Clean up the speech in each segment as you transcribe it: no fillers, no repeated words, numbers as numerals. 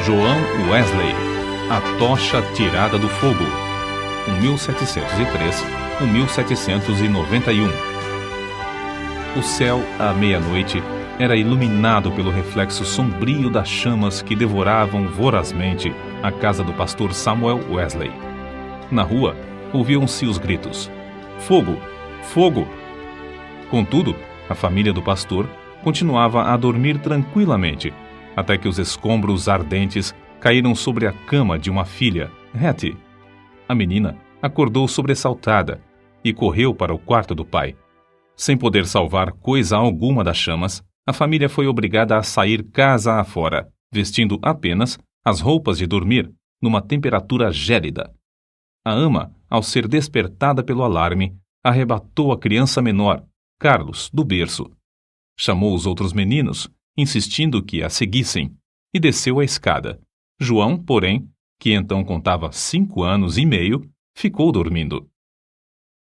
João Wesley, A Tocha Tirada do Fogo, 1703-1791. O céu, à meia-noite, era iluminado pelo reflexo sombrio das chamas que devoravam vorazmente a casa do pastor Samuel Wesley. Na rua, ouviam-se os gritos: "Fogo! Fogo!" Contudo, a família do pastor continuava a dormir tranquilamente, até que os escombros ardentes caíram sobre a cama de uma filha, Hattie. A menina acordou sobressaltada e correu para o quarto do pai. Sem poder salvar coisa alguma das chamas, a família foi obrigada a sair casa afora, vestindo apenas as roupas de dormir, numa temperatura gélida. A ama, ao ser despertada pelo alarme, arrebatou a criança menor, Carlos, do berço. Chamou os outros meninos, insistindo que a seguissem, e desceu a escada. João, porém, que então contava 5 anos e meio, ficou dormindo.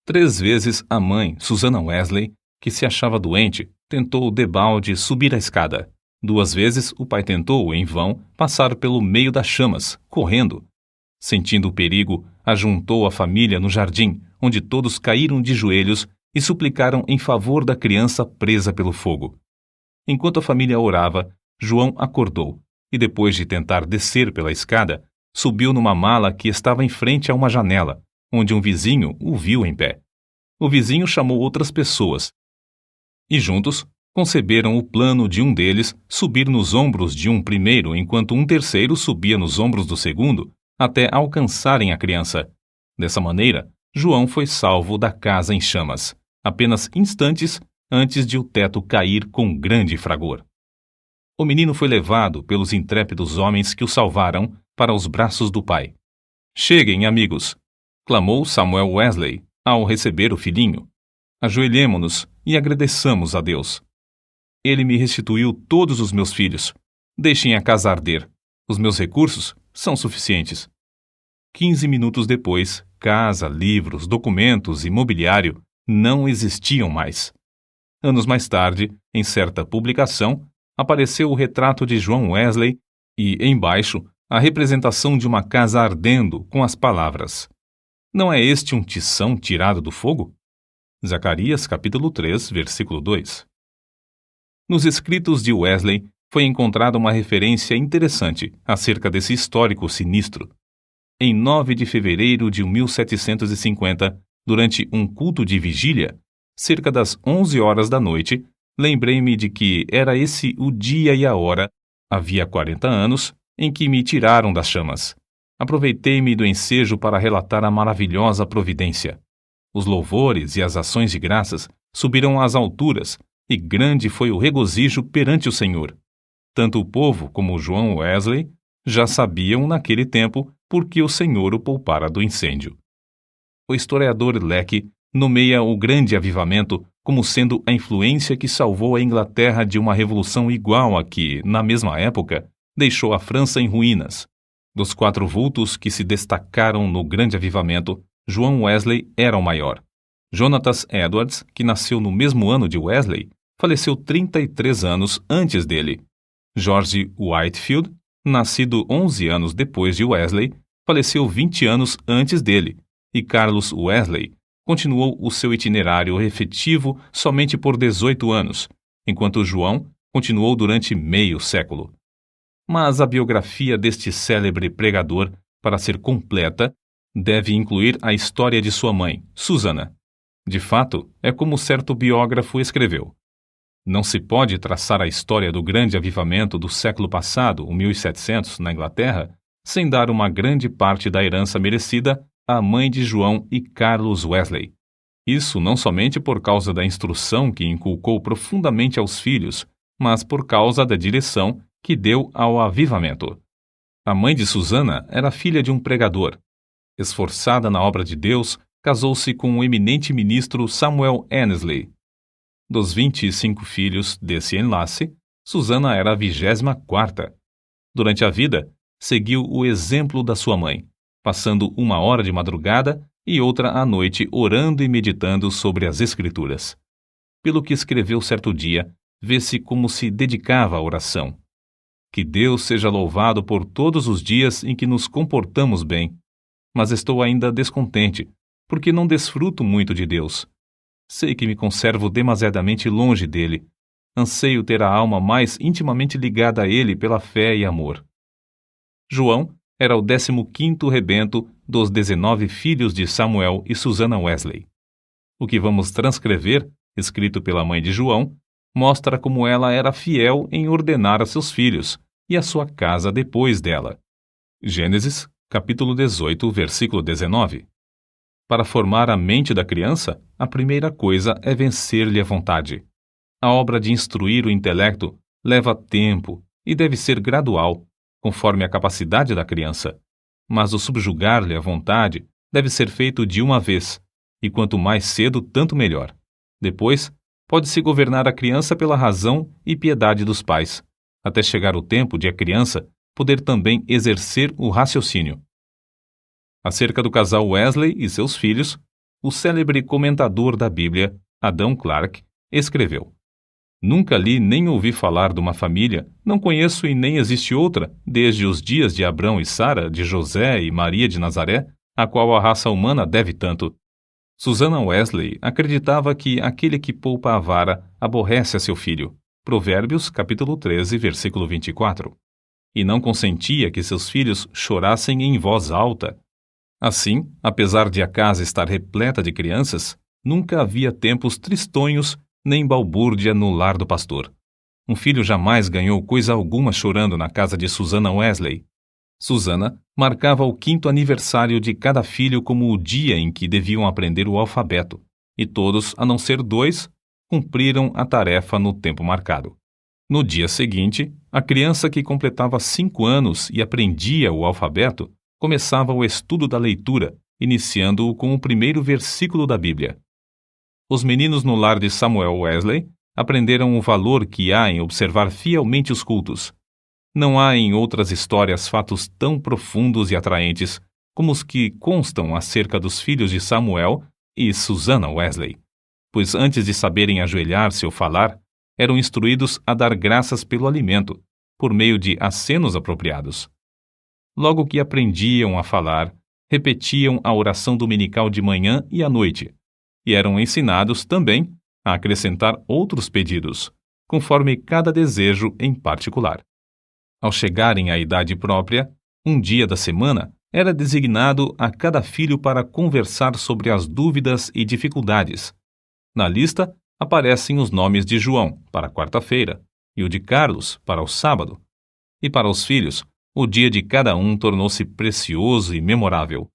3 vezes a mãe, Susana Wesley, que se achava doente, tentou debalde subir a escada. 2 vezes o pai tentou, em vão, passar pelo meio das chamas, correndo. Sentindo o perigo, ajuntou a família no jardim, onde todos caíram de joelhos e suplicaram em favor da criança presa pelo fogo. Enquanto a família orava, João acordou e, depois de tentar descer pela escada, subiu numa mala que estava em frente a uma janela, onde um vizinho o viu em pé. O vizinho chamou outras pessoas e, juntos, conceberam o plano de um deles subir nos ombros de um primeiro, enquanto um terceiro subia nos ombros do segundo, até alcançarem a criança. Dessa maneira, João foi salvo da casa em chamas, apenas instantes antes de o teto cair com grande fragor. O menino foi levado pelos intrépidos homens que o salvaram para os braços do pai. "Cheguem, amigos!" clamou Samuel Wesley ao receber o filhinho. "Ajoelhemo-nos e agradeçamos a Deus. Ele me restituiu todos os meus filhos. Deixem a casa arder. Os meus recursos são suficientes." 15 minutos depois, casa, livros, documentos e mobiliário não existiam mais. Anos mais tarde, em certa publicação, apareceu o retrato de João Wesley e, embaixo, a representação de uma casa ardendo com as palavras: "Não é este um tição tirado do fogo?" Zacarias capítulo 3, versículo 2. Nos escritos de Wesley foi encontrada uma referência interessante acerca desse histórico sinistro. Em 9 de fevereiro de 1750, durante um culto de vigília, cerca das 11 horas da noite, lembrei-me de que era esse o dia e a hora, havia 40 anos, em que me tiraram das chamas. Aproveitei-me do ensejo para relatar a maravilhosa providência. Os louvores e as ações de graças subiram às alturas, e grande foi o regozijo perante o Senhor. Tanto o povo como João Wesley já sabiam naquele tempo por que o Senhor o poupara do incêndio. O historiador Lecky nomeia o grande avivamento como sendo a influência que salvou a Inglaterra de uma revolução igual a que, na mesma época, deixou a França em ruínas. Dos 4 vultos que se destacaram no grande avivamento, João Wesley era o maior. Jonathan Edwards, que nasceu no mesmo ano de Wesley, faleceu 33 anos antes dele. George Whitefield, nascido 11 anos depois de Wesley, faleceu 20 anos antes dele, e Carlos Wesley continuou o seu itinerário efetivo somente por 18 anos, enquanto João continuou durante meio século. Mas a biografia deste célebre pregador, para ser completa, deve incluir a história de sua mãe, Susana. De fato, é como certo biógrafo escreveu: "Não se pode traçar a história do grande avivamento do século passado, o 1700, na Inglaterra, sem dar uma grande parte da herança merecida à mãe de João e Carlos Wesley. Isso não somente por causa da instrução que inculcou profundamente aos filhos, mas por causa da direção que deu ao avivamento. A mãe de Susana era filha de um pregador. Esforçada na obra de Deus, casou-se com o eminente ministro Samuel Annesley. Dos 25 filhos desse enlace, Susana era a 24ª. Durante a vida, seguiu o exemplo da sua mãe, passando 1 hora de madrugada e outra à noite orando e meditando sobre as Escrituras. Pelo que escreveu certo dia, vê-se como se dedicava à oração. Que Deus seja louvado por todos os dias em que nos comportamos bem. Mas estou ainda descontente, porque não desfruto muito de Deus. Sei que me conservo demasiadamente longe dele. Anseio ter a alma mais intimamente ligada a ele pela fé e amor. João era o 15º rebento dos 19 filhos de Samuel e Susannah Wesley. O que vamos transcrever, escrito pela mãe de João, mostra como ela era fiel em ordenar a seus filhos e a sua casa depois dela. Gênesis, capítulo 18, versículo 19. Para formar a mente da criança, a primeira coisa é vencer-lhe a vontade. A obra de instruir o intelecto leva tempo e deve ser gradual, conforme a capacidade da criança. Mas o subjugar-lhe a vontade deve ser feito de uma vez, e quanto mais cedo, tanto melhor. Depois, pode-se governar a criança pela razão e piedade dos pais, até chegar o tempo de a criança poder também exercer o raciocínio. Acerca do casal Wesley e seus filhos, o célebre comentador da Bíblia, Adam Clarke, escreveu: Nunca li nem ouvi falar de uma família, não conheço e nem existe outra, desde os dias de Abrão e Sara, de José e Maria de Nazaré, a qual a raça humana deve tanto. Susannah Wesley acreditava que aquele que poupa a vara aborrece a seu filho. Provérbios, capítulo 13, versículo 24. E não consentia que seus filhos chorassem em voz alta. Assim, apesar de a casa estar repleta de crianças, nunca havia tempos tristonhos nem balbúrdia no lar do pastor. Um filho jamais ganhou coisa alguma chorando na casa de Susannah Wesley. Susannah marcava o 5º aniversário de cada filho como o dia em que deviam aprender o alfabeto, e todos, a não ser 2, cumpriram a tarefa no tempo marcado. No dia seguinte, a criança que completava 5 anos e aprendia o alfabeto começava o estudo da leitura, iniciando-o com o primeiro versículo da Bíblia. Os meninos no lar de Samuel Wesley aprenderam o valor que há em observar fielmente os cultos. Não há em outras histórias fatos tão profundos e atraentes como os que constam acerca dos filhos de Samuel e Susannah Wesley, pois antes de saberem ajoelhar-se ou falar, eram instruídos a dar graças pelo alimento, por meio de acenos apropriados. Logo que aprendiam a falar, repetiam a oração dominical de manhã e à noite, e eram ensinados também a acrescentar outros pedidos, conforme cada desejo em particular. Ao chegarem à idade própria, um dia da semana era designado a cada filho para conversar sobre as dúvidas e dificuldades. Na lista aparecem os nomes de João, para a quarta-feira, e o de Carlos, para o sábado. E para os filhos, o dia de cada um tornou-se precioso e memorável.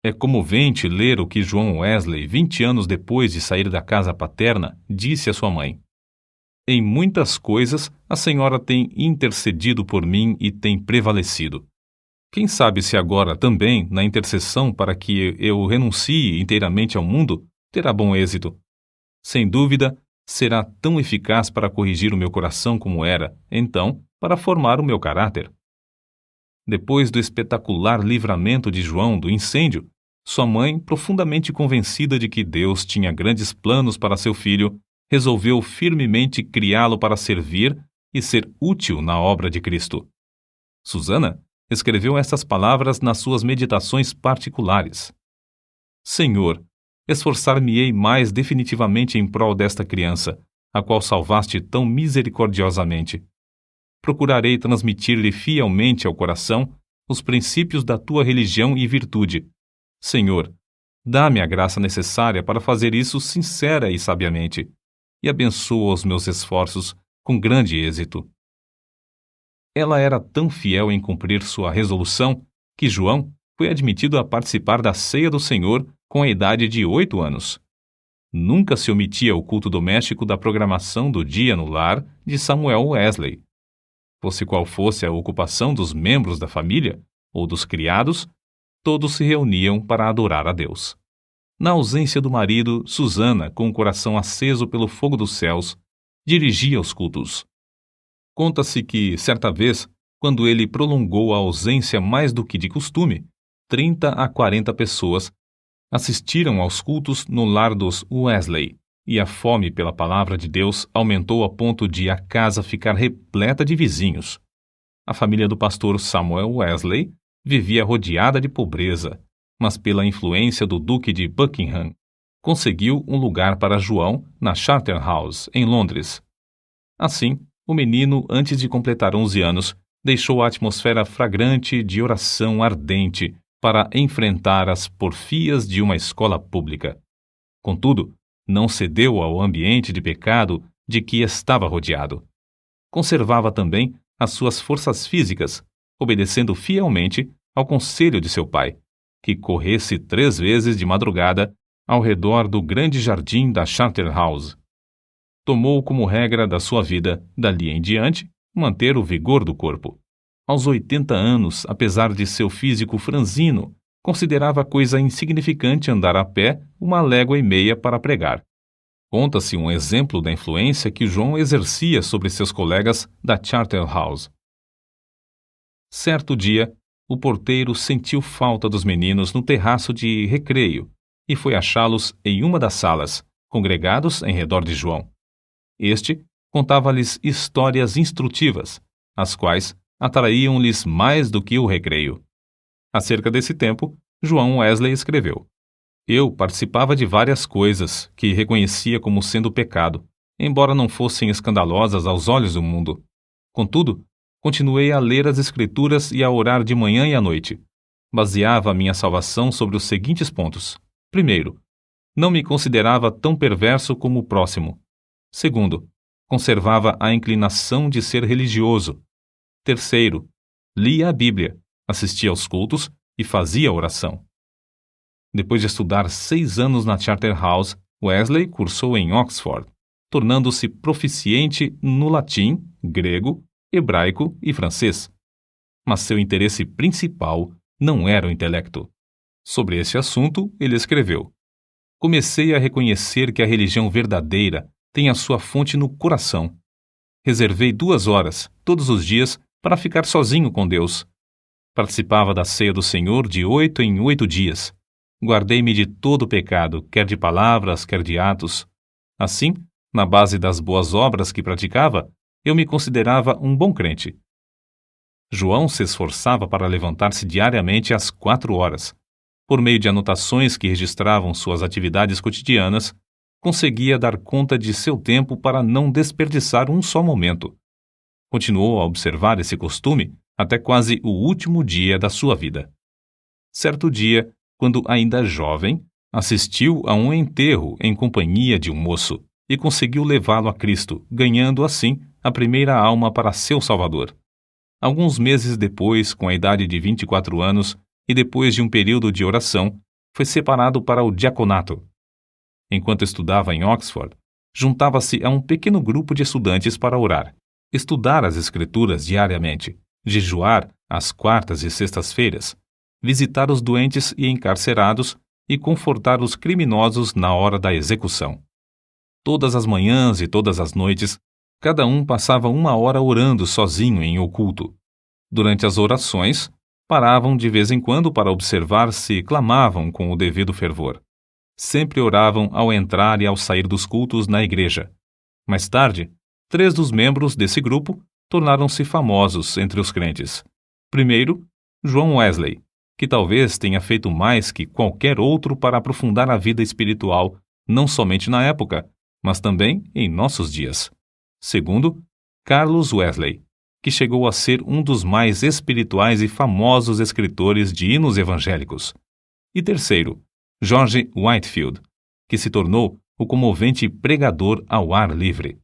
É comovente ler o que João Wesley, 20 anos depois de sair da casa paterna, disse à sua mãe: Em muitas coisas, a senhora tem intercedido por mim e tem prevalecido. Quem sabe se agora também, na intercessão para que eu renuncie inteiramente ao mundo, terá bom êxito. Sem dúvida, será tão eficaz para corrigir o meu coração como era, então, para formar o meu caráter. Depois do espetacular livramento de João do incêndio, sua mãe, profundamente convencida de que Deus tinha grandes planos para seu filho, resolveu firmemente criá-lo para servir e ser útil na obra de Cristo. Susannah escreveu estas palavras nas suas meditações particulares: Senhor, esforçar-me-ei mais definitivamente em prol desta criança, a qual salvaste tão misericordiosamente. Procurarei transmitir-lhe fielmente ao coração os princípios da tua religião e virtude. Senhor, dá-me a graça necessária para fazer isso sincera e sabiamente, e abençoa os meus esforços com grande êxito. Ela era tão fiel em cumprir sua resolução que João foi admitido a participar da ceia do Senhor com a idade de 8 anos. Nunca se omitia o culto doméstico da programação do dia no lar de Samuel Wesley. Fosse qual fosse a ocupação dos membros da família ou dos criados, todos se reuniam para adorar a Deus. Na ausência do marido, Susannah, com o coração aceso pelo fogo dos céus, dirigia os cultos. Conta-se que, certa vez, quando ele prolongou a ausência mais do que de costume, 30 a 40 pessoas assistiram aos cultos no lar dos Wesley, e a fome pela palavra de Deus aumentou a ponto de a casa ficar repleta de vizinhos. A família do pastor Samuel Wesley vivia rodeada de pobreza, mas pela influência do Duque de Buckingham, conseguiu um lugar para João na Charterhouse, em Londres. Assim, o menino, antes de completar 11 anos, deixou a atmosfera fragrante de oração ardente para enfrentar as porfias de uma escola pública. Contudo, não cedeu ao ambiente de pecado de que estava rodeado. Conservava também as suas forças físicas, obedecendo fielmente ao conselho de seu pai, que corresse 3 vezes de madrugada ao redor do grande jardim da Charterhouse. Tomou como regra da sua vida, dali em diante, manter o vigor do corpo. Aos 80 anos, apesar de seu físico franzino, considerava coisa insignificante andar a pé 1,5 léguas para pregar. Conta-se um exemplo da influência que João exercia sobre seus colegas da Charterhouse. Certo dia, o porteiro sentiu falta dos meninos no terraço de recreio e foi achá-los em uma das salas, congregados em redor de João. Este contava-lhes histórias instrutivas, as quais atraíam-lhes mais do que o recreio. Acerca desse tempo, João Wesley escreveu: Eu participava de várias coisas que reconhecia como sendo pecado, embora não fossem escandalosas aos olhos do mundo. Contudo, continuei a ler as Escrituras e a orar de manhã e à noite. Baseava a minha salvação sobre os seguintes pontos. Primeiro, não me considerava tão perverso como o próximo. Segundo, conservava a inclinação de ser religioso. Terceiro, lia a Bíblia, assistia aos cultos e fazia oração. Depois de estudar 6 anos na Charterhouse, Wesley cursou em Oxford, tornando-se proficiente no latim, grego, hebraico e francês. Mas seu interesse principal não era o intelecto. Sobre esse assunto, ele escreveu: Comecei a reconhecer que a religião verdadeira tem a sua fonte no coração. Reservei 2 horas, todos os dias, para ficar sozinho com Deus. Participava da ceia do Senhor de 8 em 8 dias. Guardei-me de todo pecado, quer de palavras, quer de atos. Assim, na base das boas obras que praticava, eu me considerava um bom crente. João se esforçava para levantar-se diariamente às 4 horas. Por meio de anotações que registravam suas atividades cotidianas, conseguia dar conta de seu tempo para não desperdiçar um só momento. Continuou a observar esse costume até quase o último dia da sua vida. Certo dia, quando ainda jovem, assistiu a um enterro em companhia de um moço e conseguiu levá-lo a Cristo, ganhando assim a primeira alma para seu Salvador. Alguns meses depois, com a idade de 24 anos e depois de um período de oração, foi separado para o diaconato. Enquanto estudava em Oxford, juntava-se a um pequeno grupo de estudantes para orar, estudar as Escrituras diariamente, jejuar às quartas e sextas-feiras, visitar os doentes e encarcerados e confortar os criminosos na hora da execução. Todas as manhãs e todas as noites, cada um passava 1 hora orando sozinho em oculto. Durante as orações, paravam de vez em quando para observar se clamavam com o devido fervor. Sempre oravam ao entrar e ao sair dos cultos na igreja. Mais tarde, 3 dos membros desse grupo tornaram-se famosos entre os crentes. Primeiro, João Wesley, que talvez tenha feito mais que qualquer outro para aprofundar a vida espiritual, não somente na época, mas também em nossos dias. Segundo, Carlos Wesley, que chegou a ser um dos mais espirituais e famosos escritores de hinos evangélicos. E terceiro, George Whitefield, que se tornou o comovente pregador ao ar livre.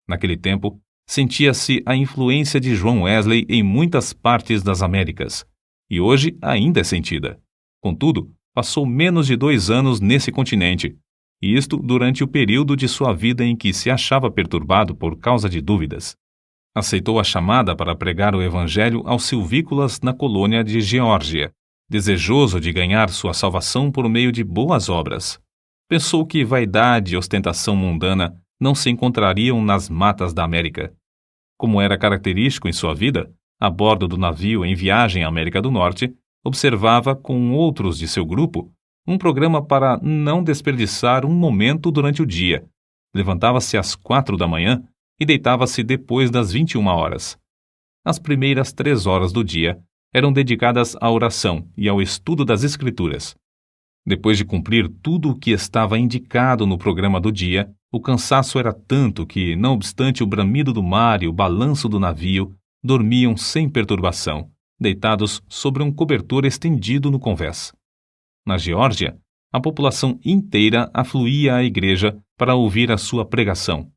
Naquele tempo, sentia-se a influência de João Wesley em muitas partes das Américas, e hoje ainda é sentida. Contudo, passou menos de 2 anos nesse continente, e isto durante o período de sua vida em que se achava perturbado por causa de dúvidas. Aceitou a chamada para pregar o evangelho aos silvícolas na colônia de Geórgia, desejoso de ganhar sua salvação por meio de boas obras. Pensou que vaidade e ostentação mundana não se encontrariam nas matas da América. Como era característico em sua vida, a bordo do navio em viagem à América do Norte, observava com outros de seu grupo um programa para não desperdiçar um momento durante o dia. Levantava-se às 4 da manhã e deitava-se depois das 21 horas. As primeiras 3 horas do dia eram dedicadas à oração e ao estudo das Escrituras. Depois de cumprir tudo o que estava indicado no programa do dia, o cansaço era tanto que, não obstante o bramido do mar e o balanço do navio, dormiam sem perturbação, deitados sobre um cobertor estendido no convés. Na Geórgia, a população inteira afluía à igreja para ouvir a sua pregação.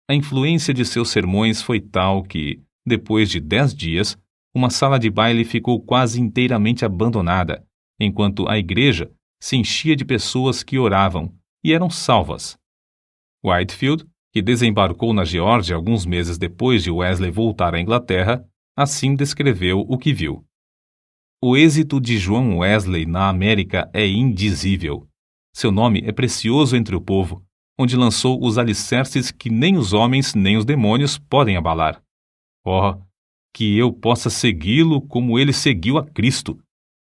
A influência de seus sermões foi tal que, depois de 10 dias, uma sala de baile ficou quase inteiramente abandonada, enquanto a igreja se enchia de pessoas que oravam e eram salvas. Whitefield, que desembarcou na Geórgia alguns meses depois de Wesley voltar à Inglaterra, assim descreveu o que viu. O êxito de João Wesley na América é indizível. Seu nome é precioso entre o povo, onde lançou os alicerces que nem os homens nem os demônios podem abalar. Oh, que eu possa segui-lo como ele seguiu a Cristo!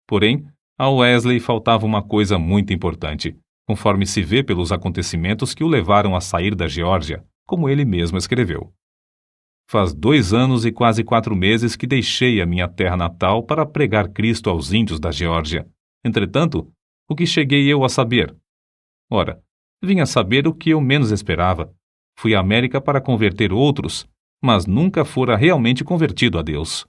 Porém, a Wesley faltava uma coisa muito importante, conforme se vê pelos acontecimentos que o levaram a sair da Geórgia, como ele mesmo escreveu. Faz 2 anos e quase 4 meses que deixei a minha terra natal para pregar Cristo aos índios da Geórgia. Entretanto, o que cheguei eu a saber? Ora, vim a saber o que eu menos esperava. Fui à América para converter outros, mas nunca fora realmente convertido a Deus.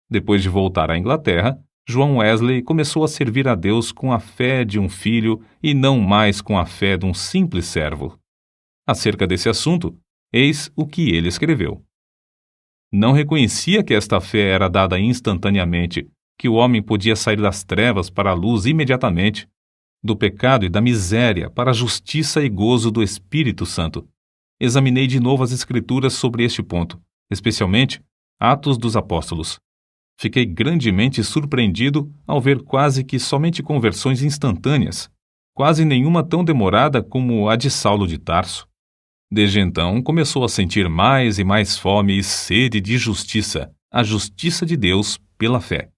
Depois de voltar à Inglaterra, João Wesley começou a servir a Deus com a fé de um filho e não mais com a fé de um simples servo. Acerca desse assunto, eis o que ele escreveu. Não reconhecia que esta fé era dada instantaneamente, que o homem podia sair das trevas para a luz imediatamente, do pecado e da miséria para a justiça e gozo do Espírito Santo. Examinei de novo as Escrituras sobre este ponto, especialmente Atos dos Apóstolos. Fiquei grandemente surpreendido ao ver quase que somente conversões instantâneas, quase nenhuma tão demorada como a de Saulo de Tarso. Desde então, começou a sentir mais e mais fome e sede de justiça, a justiça de Deus pela fé.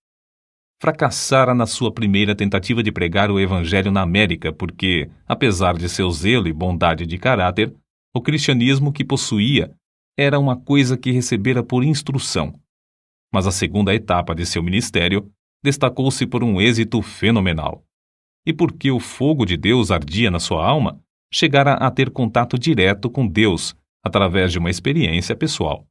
Fracassara na sua primeira tentativa de pregar o Evangelho na América porque, apesar de seu zelo e bondade de caráter, o cristianismo que possuía era uma coisa que recebera por instrução. Mas a segunda etapa de seu ministério destacou-se por um êxito fenomenal. E porque o fogo de Deus ardia na sua alma, chegara a ter contato direto com Deus através de uma experiência pessoal.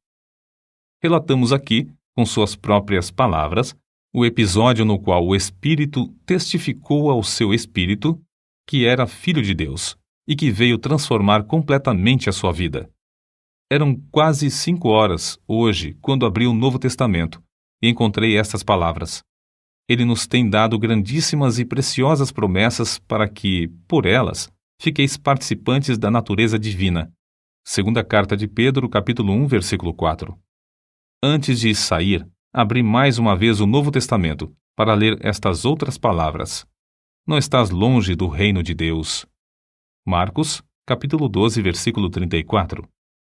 Relatamos aqui, com suas próprias palavras, o episódio no qual o Espírito testificou ao seu espírito que era filho de Deus e que veio transformar completamente a sua vida. Eram quase 5 horas, hoje, quando abri o Novo Testamento, e encontrei estas palavras. Ele nos tem dado grandíssimas e preciosas promessas para que, por elas, fiqueis participantes da natureza divina. Segunda carta de Pedro, capítulo 1, versículo 4. Antes de sair, abri mais uma vez o Novo Testamento, para ler estas outras palavras. Não estás longe do reino de Deus. Marcos, capítulo 12, versículo 34.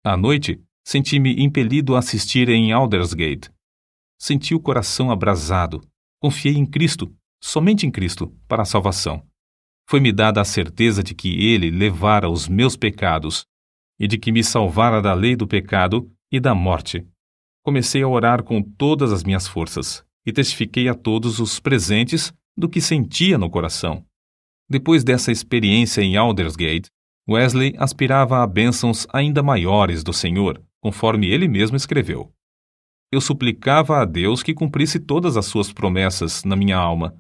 À noite, senti-me impelido a assistir em Aldersgate. Senti o coração abrasado. Confiei em Cristo, somente em Cristo, para a salvação. Foi-me dada a certeza de que Ele levara os meus pecados e de que me salvara da lei do pecado e da morte. Comecei a orar com todas as minhas forças e testifiquei a todos os presentes do que sentia no coração. Depois dessa experiência em Aldersgate, Wesley aspirava a bênçãos ainda maiores do Senhor, conforme ele mesmo escreveu. Eu suplicava a Deus que cumprisse todas as suas promessas na minha alma.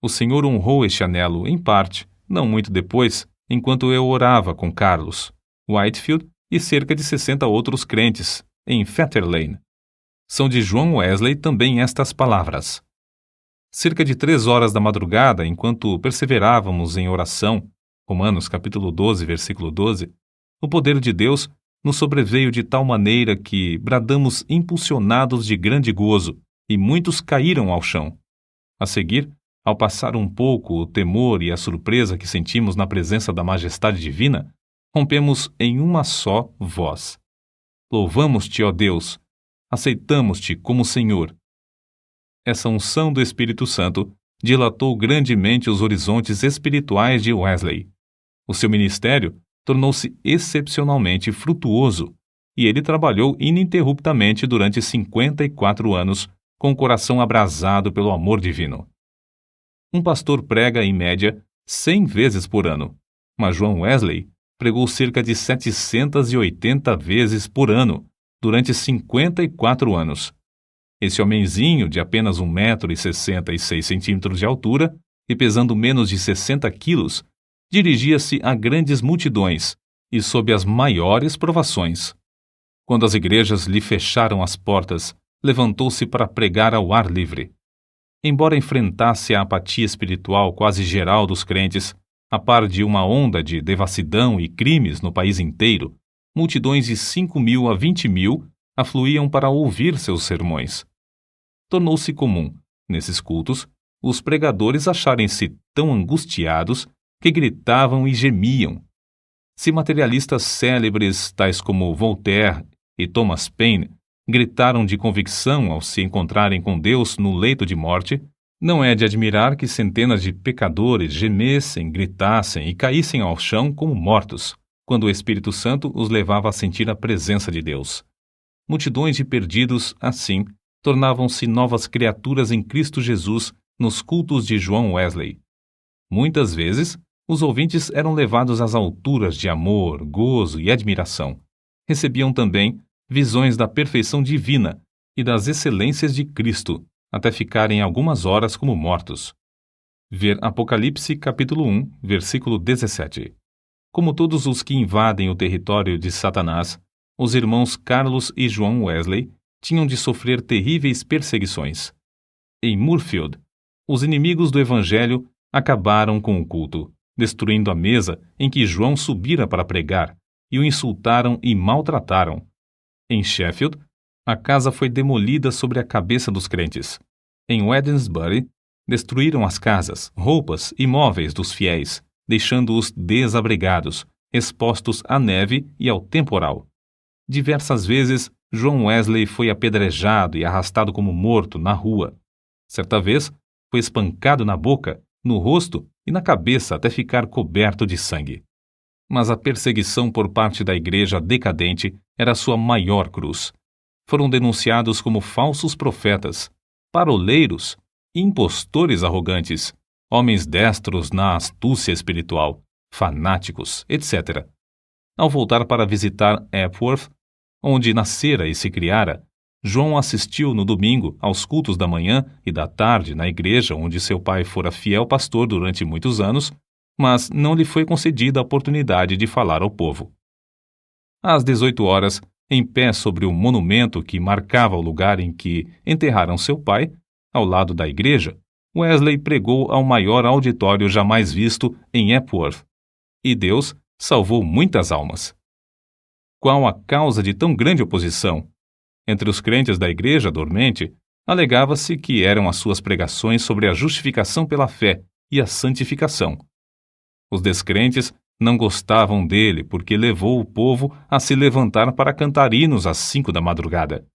O Senhor honrou este anelo, em parte, não muito depois, enquanto eu orava com Carlos, Whitefield e cerca de 60 outros crentes, em Fetter Lane. São de João Wesley também estas palavras. Cerca de 3 horas da madrugada, enquanto perseverávamos em oração, Romanos capítulo 12, versículo 12, o poder de Deus nos sobreveio de tal maneira que bradamos impulsionados de grande gozo, e muitos caíram ao chão. A seguir, ao passar um pouco o temor e a surpresa que sentimos na presença da majestade divina, rompemos em uma só voz. Louvamos-te, ó Deus, aceitamos-te como Senhor. Essa unção do Espírito Santo dilatou grandemente os horizontes espirituais de Wesley. O seu ministério tornou-se excepcionalmente frutuoso, e ele trabalhou ininterruptamente durante 54 anos, com o coração abrasado pelo amor divino. Um pastor prega, em média, 100 vezes por ano, mas João Wesley pregou cerca de 780 vezes por ano, durante 54 anos. Esse homenzinho, de apenas 1,66 m de altura e pesando menos de 60 quilos, dirigia-se a grandes multidões e sob as maiores provações. Quando as igrejas lhe fecharam as portas, levantou-se para pregar ao ar livre. Embora enfrentasse a apatia espiritual quase geral dos crentes, a par de uma onda de devassidão e crimes no país inteiro, multidões de 5.000 a 20.000 afluíam para ouvir seus sermões. Tornou-se comum, nesses cultos, os pregadores acharem-se tão angustiados que gritavam e gemiam. Se materialistas célebres, tais como Voltaire e Thomas Paine, gritaram de convicção ao se encontrarem com Deus no leito de morte, não é de admirar que centenas de pecadores gemessem, gritassem e caíssem ao chão como mortos, quando o Espírito Santo os levava a sentir a presença de Deus. Multidões de perdidos, assim, tornavam-se novas criaturas em Cristo Jesus nos cultos de João Wesley. Muitas vezes, os ouvintes eram levados às alturas de amor, gozo e admiração. Recebiam também visões da perfeição divina e das excelências de Cristo, até ficarem algumas horas como mortos. Ver Apocalipse capítulo 1, versículo 17. Como todos os que invadem o território de Satanás, os irmãos Carlos e João Wesley tinham de sofrer terríveis perseguições. Em Moorfield, os inimigos do Evangelho acabaram com o culto, destruindo a mesa em que João subira para pregar, e o insultaram e maltrataram. Em Sheffield, a casa foi demolida sobre a cabeça dos crentes. Em Wednesbury, destruíram as casas, roupas e móveis dos fiéis, deixando-os desabrigados, expostos à neve e ao temporal. Diversas vezes, João Wesley foi apedrejado e arrastado como morto na rua. Certa vez, foi espancado na boca, no rosto e na cabeça até ficar coberto de sangue. Mas a perseguição por parte da igreja decadente era sua maior cruz. Foram denunciados como falsos profetas, paroleiros, impostores arrogantes, homens destros na astúcia espiritual, fanáticos, etc. Ao voltar para visitar Epworth, onde nascera e se criara, João assistiu no domingo aos cultos da manhã e da tarde na igreja onde seu pai fora fiel pastor durante muitos anos, mas não lhe foi concedida a oportunidade de falar ao povo. Às 18 horas, em pé sobre o monumento que marcava o lugar em que enterraram seu pai, ao lado da igreja, Wesley pregou ao maior auditório jamais visto em Epworth, e Deus salvou muitas almas. Qual a causa de tão grande oposição? Entre os crentes da igreja dormente, alegava-se que eram as suas pregações sobre a justificação pela fé e a santificação. Os descrentes não gostavam dele porque levou o povo a se levantar para cantar hinos às 5 da madrugada.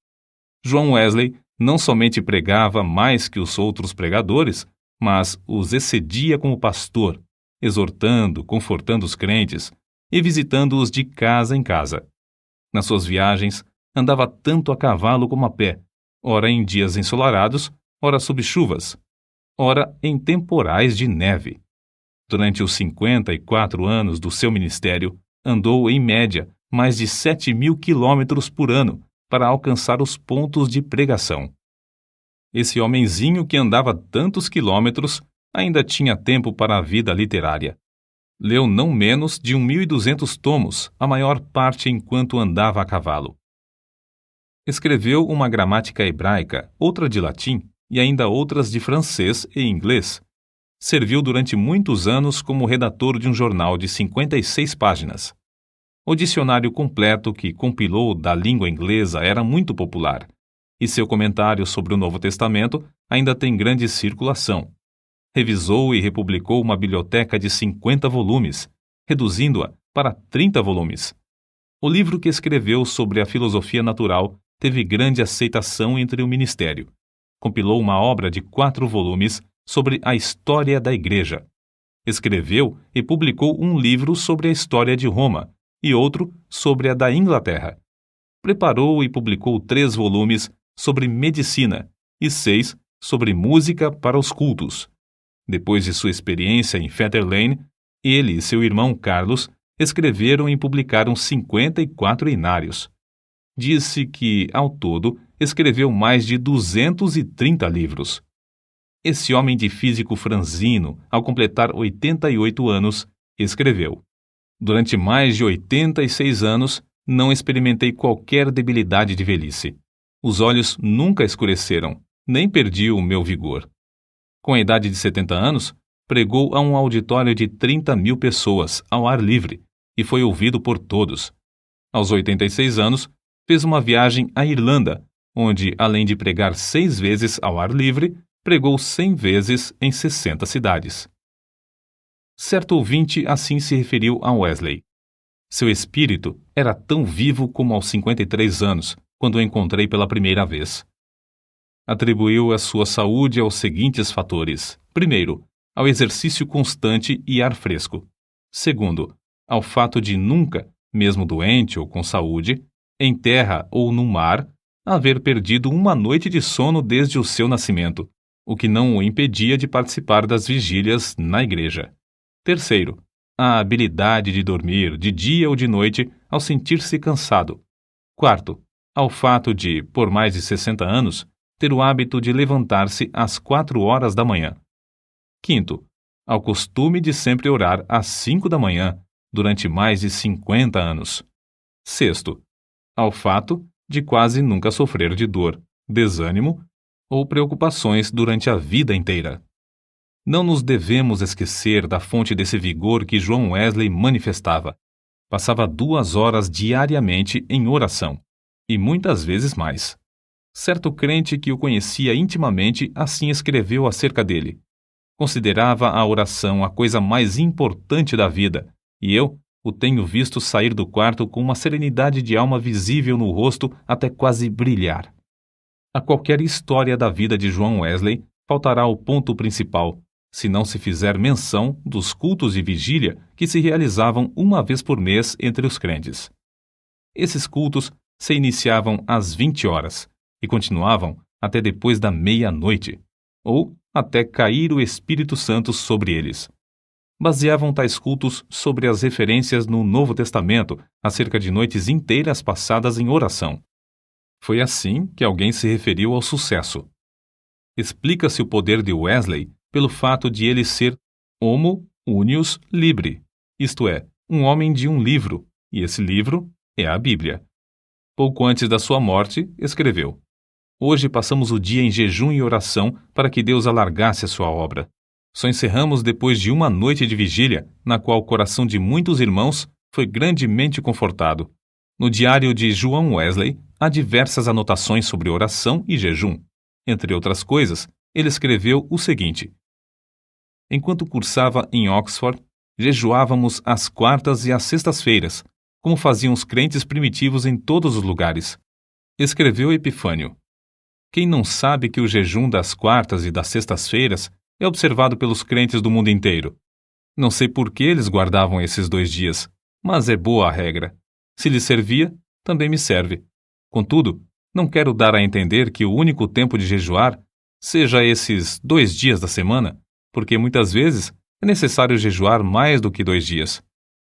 João Wesley não somente pregava mais que os outros pregadores, mas os excedia como pastor, exortando, confortando os crentes e visitando-os de casa em casa. Nas suas viagens, andava tanto a cavalo como a pé, ora em dias ensolarados, ora sob chuvas, ora em temporais de neve. Durante os 54 anos do seu ministério, andou, em média, mais de 7.000 quilômetros por ano para alcançar os pontos de pregação. Esse homenzinho que andava tantos quilômetros ainda tinha tempo para a vida literária. Leu não menos de 1.200 tomos, a maior parte enquanto andava a cavalo. Escreveu uma gramática hebraica, outra de latim e ainda outras de francês e inglês. Serviu durante muitos anos como redator de um jornal de 56 páginas. O dicionário completo que compilou da língua inglesa era muito popular, e seu comentário sobre o Novo Testamento ainda tem grande circulação. Revisou e republicou uma biblioteca de 50 volumes, reduzindo-a para 30 volumes. O livro que escreveu sobre a filosofia natural teve grande aceitação entre o ministério. Compilou uma obra de 4 volumes sobre a história da Igreja. Escreveu e publicou um livro sobre a história de Roma e outro sobre a da Inglaterra. Preparou e publicou 3 volumes sobre medicina e 6 sobre música para os cultos. Depois de sua experiência em Fetter Lane, ele e seu irmão Carlos escreveram e publicaram 54 inários. Disse que, ao todo, escreveu mais de 230 livros. Esse homem de físico franzino, ao completar 88 anos, escreveu: "Durante mais de 86 anos, não experimentei qualquer debilidade de velhice. Os olhos nunca escureceram, nem perdi o meu vigor." Com a idade de 70 anos, pregou a um auditório de 30.000 pessoas, ao ar livre, e foi ouvido por todos. Aos 86 anos, fez uma viagem à Irlanda, onde, além de pregar 6 vezes ao ar livre, pregou 100 vezes em 60 cidades. Certo ouvinte assim se referiu a Wesley: "Seu espírito era tão vivo como aos 53 anos, quando o encontrei pela primeira vez." Atribuiu a sua saúde aos seguintes fatores: primeiro, ao exercício constante e ar fresco; segundo, ao fato de nunca, mesmo doente ou com saúde, em terra ou no mar, haver perdido uma noite de sono desde o seu nascimento, o que não o impedia de participar das vigílias na igreja. Terceiro, a habilidade de dormir de dia ou de noite ao sentir-se cansado. Quarto, ao fato de, por mais de 60 anos, ter o hábito de levantar-se às 4 horas da manhã. Quinto, ao costume de sempre orar às 5 da manhã, durante mais de 50 anos. Sexto, ao fato de quase nunca sofrer de dor, desânimo ou preocupações durante a vida inteira. Não nos devemos esquecer da fonte desse vigor que John Wesley manifestava. Passava 2 horas diariamente em oração, e muitas vezes mais. Certo crente que o conhecia intimamente assim escreveu acerca dele: "Considerava a oração a coisa mais importante da vida, e eu o tenho visto sair do quarto com uma serenidade de alma visível no rosto até quase brilhar." A qualquer história da vida de John Wesley faltará o ponto principal, se não se fizer menção dos cultos de vigília que se realizavam uma vez por mês entre os crentes. Esses cultos se iniciavam às 20 horas e continuavam até depois da meia-noite, ou até cair o Espírito Santo sobre eles. Baseavam tais cultos sobre as referências no Novo Testamento acerca de noites inteiras passadas em oração. Foi assim que alguém se referiu ao sucesso. Explica-se o poder de Wesley pelo fato de ele ser homo unius libri, isto é, um homem de um livro, e esse livro é a Bíblia. Pouco antes da sua morte, escreveu: "Hoje passamos o dia em jejum e oração para que Deus alargasse a sua obra. Só encerramos depois de uma noite de vigília, na qual o coração de muitos irmãos foi grandemente confortado." No diário de John Wesley, há diversas anotações sobre oração e jejum. Entre outras coisas, ele escreveu o seguinte: "Enquanto cursava em Oxford, jejuávamos às quartas e às sextas-feiras, como faziam os crentes primitivos em todos os lugares." Escreveu Epifânio: "Quem não sabe que o jejum das quartas e das sextas-feiras é observado pelos crentes do mundo inteiro? Não sei por que eles guardavam esses 2 dias, mas é boa a regra. Se lhes servia, também me serve. Contudo, não quero dar a entender que o único tempo de jejuar seja esses 2 dias da semana, porque muitas vezes é necessário jejuar mais do que 2 dias.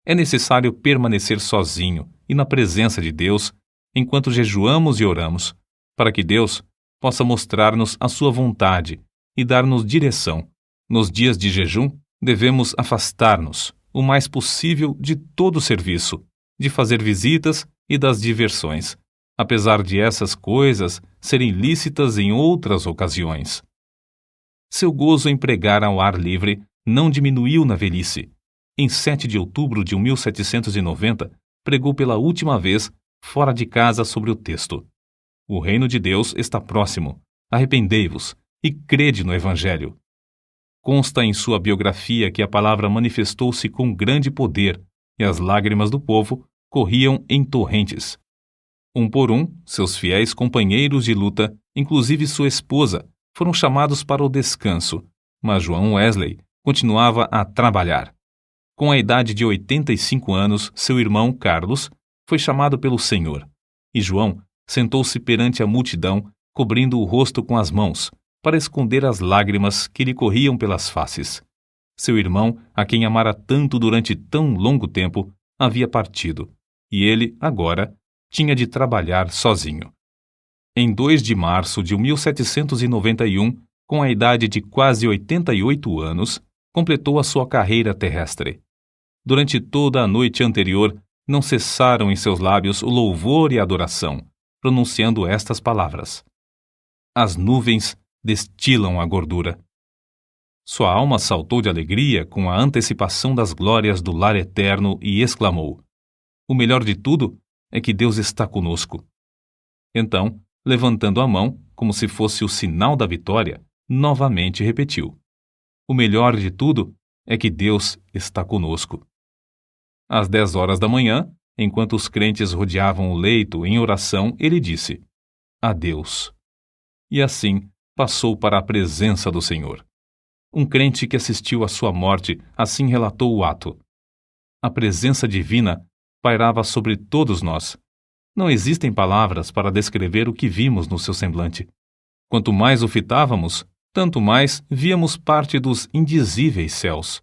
É necessário permanecer sozinho e na presença de Deus enquanto jejuamos e oramos, para que Deus possa mostrar-nos a sua vontade e dar-nos direção. Nos dias de jejum, devemos afastar-nos o mais possível de todo serviço, de fazer visitas e das diversões, apesar de essas coisas serem lícitas em outras ocasiões." Seu gozo em pregar ao ar livre não diminuiu na velhice. Em 7 de outubro de 1790, pregou pela última vez fora de casa sobre o texto: "O reino de Deus está próximo. Arrependei-vos e crede no Evangelho." Consta em sua biografia que a palavra manifestou-se com grande poder e as lágrimas do povo corriam em torrentes. Um por um, seus fiéis companheiros de luta, inclusive sua esposa, foram chamados para o descanso, mas John Wesley continuava a trabalhar. Com a idade de 85 anos, seu irmão Carlos foi chamado pelo Senhor. e João sentou-se perante a multidão, cobrindo o rosto com as mãos, para esconder as lágrimas que lhe corriam pelas faces. Seu irmão, a quem amara tanto durante tão longo tempo, havia partido, e ele, agora, tinha de trabalhar sozinho. Em 2 de março de 1791, com a idade de quase 88 anos, completou a sua carreira terrestre. Durante toda a noite anterior, não cessaram em seus lábios o louvor e a adoração, pronunciando estas palavras: as nuvens destilam a gordura. Sua alma saltou de alegria com a antecipação das glórias do lar eterno e exclamou: o melhor de tudo é que Deus está conosco. Então, levantando a mão, como se fosse o sinal da vitória, novamente repetiu: o melhor de tudo é que Deus está conosco. Às 10 horas da manhã, enquanto os crentes rodeavam o leito em oração, ele disse: adeus. E assim passou para a presença do Senhor. Um crente que assistiu à sua morte assim relatou o ato: a presença divina pairava sobre todos nós. Não existem palavras para descrever o que vimos no seu semblante. Quanto mais o fitávamos, tanto mais víamos parte dos indizíveis céus.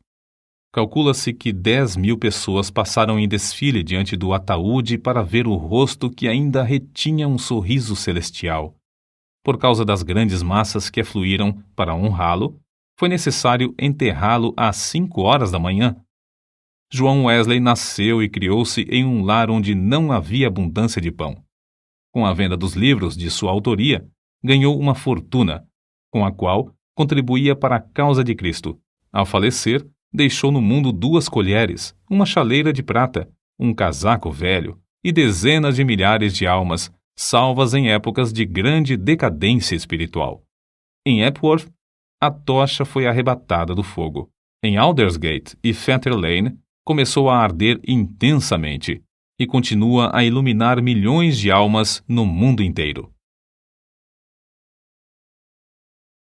Calcula-se que 10.000 pessoas passaram em desfile diante do ataúde para ver o rosto que ainda retinha um sorriso celestial. Por causa das grandes massas que afluíram para honrá-lo, foi necessário enterrá-lo às 5 horas da manhã. João Wesley nasceu e criou-se em um lar onde não havia abundância de pão. Com a venda dos livros de sua autoria, ganhou uma fortuna, com a qual contribuía para a causa de Cristo. Ao falecer, deixou no mundo 2 colheres, uma chaleira de prata, um casaco velho e dezenas de milhares de almas, salvas em épocas de grande decadência espiritual. Em Epworth, a tocha foi arrebatada do fogo. Em Aldersgate e Fetter Lane, começou a arder intensamente e continua a iluminar milhões de almas no mundo inteiro.